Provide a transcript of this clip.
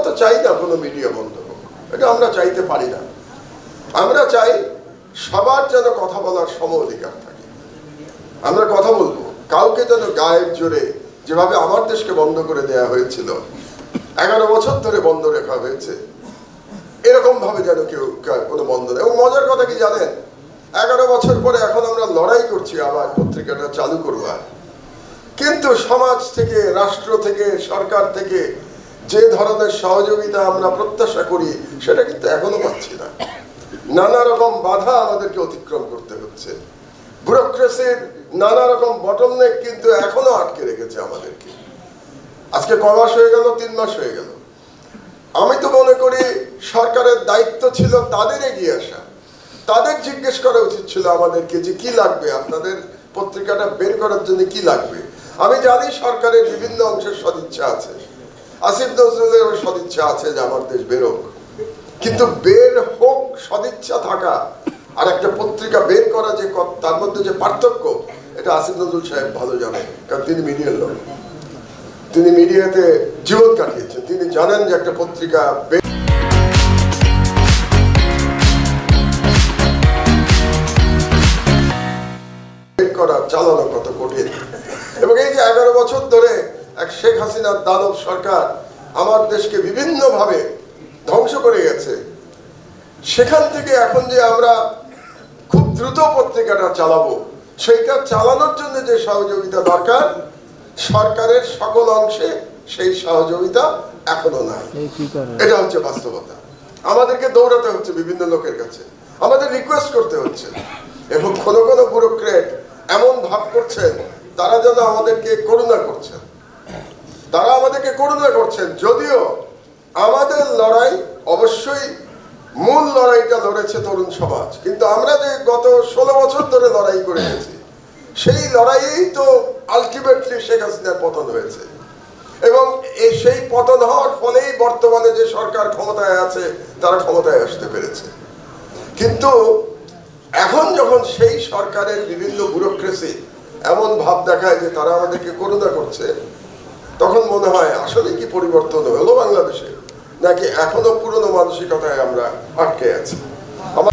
তো চাই না কোনো মিডিয়া বন্ধ হোক, এটা আমরা চাইতে পারি না। আমরা চাই সবার যেন কথা বলার সম অধিকার থাকে। আমরা কথা বলবো, কাউকে যেন গায়ের জোরে, যেভাবে আমার দেশকে বন্ধ করে দেওয়া হয়েছিল, 11 বছর ধরে বন্ধ রাখা হয়েছে, এরকম ভাবে যেন কেউ কোনো বন্ধ নেই। এবং মজার কথা কি জানেন, 11 বছর পরে এখন আমরা লড়াই করছি আবার পত্রিকাটা চালু করবার, কিন্তু সমাজ থেকে, রাষ্ট্র থেকে, সরকার থেকে যে ধরনের সহযোগিতা আমরা প্রত্যাশা করি সেটা কিন্তু এখনো পাচ্ছি না। নানা রকম বাধা আমাদেরকে অতিক্রম করতে হচ্ছে। ব্যুরোক্রেসির নানা রকম বটলনেক কিন্তু এখনো আটকে রেখেছে আমাদেরকে। আজকে ক মাস হয়ে গেল, 3 মাস হয়ে গেল। আমি তো মনে করি সরকারের দায়িত্ব ছিল তাদের এগিয়ে আসা, তাদের জিজ্ঞেস করা উচিত ছিল আমাদেরকে যে কি লাগবে, আপনাদের পত্রিকাটা বের করার জন্য কি লাগবে। আমি জানি সরকারের বিভিন্ন অংশের সদিচ্ছা আছে, আসিফ নজরুলেরও সদিচ্ছা আছে যে আমার দেশ বেরোক, কিন্তু বের হোক সদিচ্ছা থাকা আর একটা পত্রিকা বের করা, যে তার মধ্যে যে পার্থক্য, এটা আসিফ নজরুল সাহেব ভালো জানেন, কারণ তিনি মিডিয়ার লোক, তিনি মিডিয়াতে জীবন কাটিয়েছেন। তিনি জানেন যে একটা পত্রিকা বের করা, চালানো কত কঠিন। এবং এই যে 11 বছর ধরে এক শেখ হাসিনার দানব সরকার আমার দেশকে বিভিন্ন ভাবে ধ্বংস করে গেছে, সেখান থেকে এখন যে আমরা খুব দ্রুত পত্রিকাটা চালাবো, সেইটা চালানোর জন্য যে সহযোগিতা দরকার, সরকারের সকল অংশে সেই সহযোগিতা এখনো নাই। এটা হচ্ছে বাস্তবতা। আমাদেরকে দৌড়াতে হচ্ছে বিভিন্ন লোকের কাছে, আমাদের রিকোয়েস্ট করতে হচ্ছে, এবং কোনো কোনো ব্যুরোক্রেট এমন ভাব করছেন তারা যেন আমাদেরকে করুণা করছেন, তারা আমাদেরকে করুণা করছেন। যদিও আমাদের লড়াই, অবশ্যই মূল লড়াইটা লড়েছে তরুণ সমাজ, কিন্তু আমরা যে গত 16 বছর ধরে লড়াই করে গেছি, সেই লড়াইয়েই তো আলটিমেটলি শেখ হাসিনার পতন হয়েছে। এবং সেই পতন হওয়ার ফলেই বর্তমানে যে সরকার ক্ষমতায় আছে তারা ক্ষমতায় আসতে পেরেছে। কিন্তু এখন যখন সেই সরকারের বিভিন্ন ব্যুরোক্রেসি এমন ভাব দেখায় যে তারা আমাদেরকে করুণা করছে, তখন মনে হয় আসলে কি পরিবর্তন হলো বাংলাদেশে, নাকি এখনো পুরনো মানসিকতায় আমরা আটকে আছি। আমার